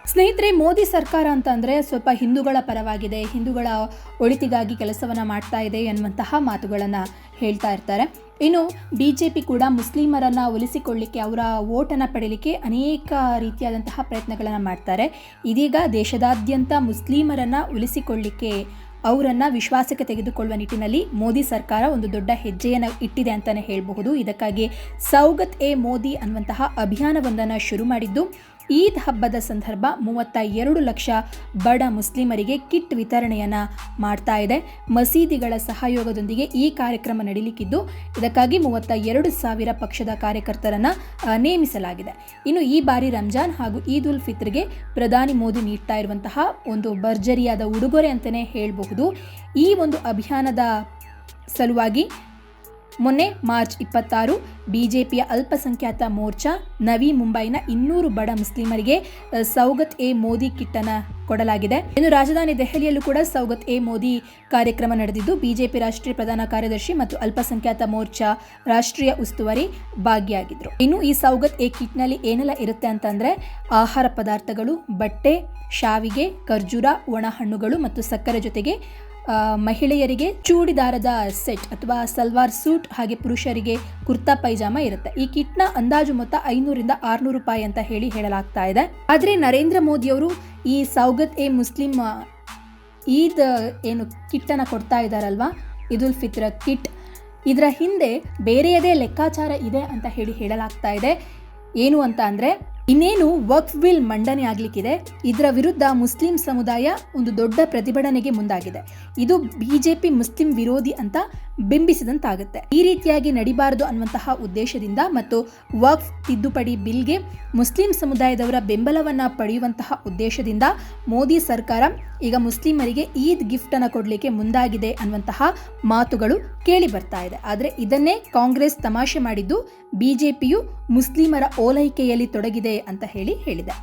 ಸ್ನೇಹಿತರೆ, ಮೋದಿ ಸರ್ಕಾರ ಅಂತ ಅಂದರೆ ಸ್ವಲ್ಪ ಹಿಂದೂಗಳ ಪರವಾಗಿದೆ, ಹಿಂದೂಗಳ ಒಳಿತಿಗಾಗಿ ಕೆಲಸವನ್ನು ಮಾಡ್ತಾ ಇದೆ ಎನ್ನುವಂತಹ ಮಾತುಗಳನ್ನು ಹೇಳ್ತಾ ಇರ್ತಾರೆ. ಇನ್ನು BJP ಕೂಡ ಮುಸ್ಲಿಮರನ್ನು ಒಲಿಸಿಕೊಳ್ಳಿಕ್ಕೆ, ಅವರ ವೋಟನ್ನು ಪಡೆಯಲಿಕ್ಕೆ ಅನೇಕ ರೀತಿಯಾದಂತಹ ಪ್ರಯತ್ನಗಳನ್ನು ಮಾಡ್ತಾರೆ. ಇದೀಗ ದೇಶದಾದ್ಯಂತ ಮುಸ್ಲಿಮರನ್ನು ಒಲಿಸಿಕೊಳ್ಳಿಕ್ಕೆ, ಅವರನ್ನು ವಿಶ್ವಾಸಕ್ಕೆ ತೆಗೆದುಕೊಳ್ಳುವ ನಿಟ್ಟಿನಲ್ಲಿ ಮೋದಿ ಸರ್ಕಾರ ಒಂದು ದೊಡ್ಡ ಹೆಜ್ಜೆಯನ್ನು ಇಟ್ಟಿದೆ ಅಂತಲೇ ಹೇಳಬಹುದು. ಇದಕ್ಕಾಗಿ ಸೌಗತ್ ಎ ಮೋದಿ ಅನ್ನುವಂತಹ ಅಭಿಯಾನವೊಂದನ್ನು ಶುರು ಮಾಡಿದ್ದು, ಈದ್ ಹಬ್ಬದ ಸಂದರ್ಭ 32 ಲಕ್ಷ ಬಡ ಮುಸ್ಲಿಮರಿಗೆ ಕಿಟ್ ವಿತರಣೆಯನ್ನು ಮಾಡ್ತಾ ಇದೆ. ಮಸೀದಿಗಳ ಸಹಯೋಗದೊಂದಿಗೆ ಈ ಕಾರ್ಯಕ್ರಮ ನಡೆಯಲಿಕ್ಕಿದ್ದು, ಇದಕ್ಕಾಗಿ 32,000 ಪಕ್ಷದ ಕಾರ್ಯಕರ್ತರನ್ನು ನೇಮಿಸಲಾಗಿದೆ. ಇನ್ನು ಈ ಬಾರಿ ರಂಜಾನ್ ಹಾಗೂ ಈದ್ ಉಲ್ ಫಿತ್ರ್ಗೆ ಪ್ರಧಾನಿ ಮೋದಿ ನೀಡ್ತಾ ಇರುವಂತಹ ಒಂದು ಭರ್ಜರಿಯಾದ ಉಡುಗೊರೆ ಅಂತಲೇ ಹೇಳಬಹುದು. ಈ ಒಂದು ಅಭಿಯಾನದ ಸಲುವಾಗಿ ಮೊನ್ನೆ ಮಾರ್ಚ್ 26 BJPಯ ಅಲ್ಪಸಂಖ್ಯಾತ ಮೋರ್ಚಾ ನವಿ ಮುಂಬೈನ 200 ಬಡ ಮುಸ್ಲಿಮರಿಗೆ ಸೌಗತ್ ಎ ಮೋದಿ ಕಿಟ್ಟನ್ನು ಕೊಡಲಾಗಿದೆ. ಇನ್ನು ರಾಜಧಾನಿ ದೆಹಲಿಯಲ್ಲೂ ಕೂಡ ಸೌಗತ್ ಎ ಮೋದಿ ಕಾರ್ಯಕ್ರಮ ನಡೆದಿದ್ದು, BJP ರಾಷ್ಟ್ರೀಯ ಪ್ರಧಾನ ಕಾರ್ಯದರ್ಶಿ ಮತ್ತು ಅಲ್ಪಸಂಖ್ಯಾತ ಮೋರ್ಚಾ ರಾಷ್ಟ್ರೀಯ ಉಸ್ತುವಾರಿ ಭಾಗಿಯಾಗಿದ್ರು. ಇನ್ನು ಈ ಸೌಗತ್ ಎ ಕಿಟ್ನಲ್ಲಿ ಏನೆಲ್ಲ ಇರುತ್ತೆ ಅಂತಂದ್ರೆ, ಆಹಾರ ಪದಾರ್ಥಗಳು, ಬಟ್ಟೆ, ಶಾವಿಗೆ, ಖರ್ಜೂರ, ಒಣ ಹಣ್ಣುಗಳು ಮತ್ತು ಸಕ್ಕರೆ ಜೊತೆಗೆ ಮಹಿಳೆಯರಿಗೆ ಚೂಡಿದಾರದ ಸೆಟ್ ಅಥವಾ ಸಲ್ವಾರ್ ಸೂಟ್, ಹಾಗೆ ಪುರುಷರಿಗೆ ಕುರ್ತಾ ಪೈಜಾಮ ಇರುತ್ತೆ. ಈ ಕಿಟ್ನ ಅಂದಾಜು ಮೊತ್ತ 500ರಿಂದ 600 ರೂಪಾಯಿ ಅಂತ ಹೇಳಲಾಗ್ತಾ ಇದೆ. ಆದರೆ ನರೇಂದ್ರ ಮೋದಿಯವರು ಈ ಸೌಗತ್ ಎ ಮುಸ್ಲಿಂ ಈದ್ ಏನು ಕಿಟ್ಟನ್ನು ಕೊಡ್ತಾ ಇದ್ದಾರಲ್ವಾ, ಈದ್ ಉಲ್ ಫಿತ್ರ್ ಕಿಟ್, ಇದರ ಹಿಂದೆ ಬೇರೆಯದೇ ಲೆಕ್ಕಾಚಾರ ಇದೆ ಅಂತ ಹೇಳಲಾಗ್ತಾ ಇದೆ. ಏನು ಅಂತ ಅಂದರೆ, ಇನ್ನೇನು ವಕ್ಫ್ ಬಿಲ್ ಮಂಡನೆ ಆಗಲಿಕ್ಕಿದೆ, ಇದರ ವಿರುದ್ಧ ಮುಸ್ಲಿಂ ಸಮುದಾಯ ಒಂದು ದೊಡ್ಡ ಪ್ರತಿಭಟನೆಗೆ ಮುಂದಾಗಿದೆ. ಇದು BJP ಮುಸ್ಲಿಂ ವಿರೋಧಿ ಅಂತ ಬಿಂಬಿಸಿದಂತಾಗುತ್ತೆ. ಈ ರೀತಿಯಾಗಿ ನಡಿಬಾರದು ಅನ್ನುವಂತಹ ಉದ್ದೇಶದಿಂದ ಮತ್ತು ವಕ್ಫ್ ತಿದ್ದುಪಡಿ ಬಿಲ್ಗೆ ಮುಸ್ಲಿಂ ಸಮುದಾಯದವರ ಬೆಂಬಲವನ್ನು ಪಡೆಯುವಂತಹ ಉದ್ದೇಶದಿಂದ ಮೋದಿ ಸರ್ಕಾರ ಈಗ ಮುಸ್ಲಿಮರಿಗೆ ಈದ್ ಗಿಫ್ಟ್ ಅನ್ನು ಕೊಡಲಿಕ್ಕೆ ಮುಂದಾಗಿದೆ ಅನ್ನುವಂತಹ ಮಾತುಗಳು ಕೇಳಿ ಬರ್ತಾ ಇದೆ. ಆದರೆ ಇದನ್ನೇ ಕಾಂಗ್ರೆಸ್ ತಮಾಷೆ ಮಾಡಿದ್ದು, BJPಯು ಮುಸ್ಲಿಮರ ಓಲೈಕೆಯಲ್ಲಿ ತೊಡಗಿದೆ ಅಂತ ಹೇಳಿದೆ.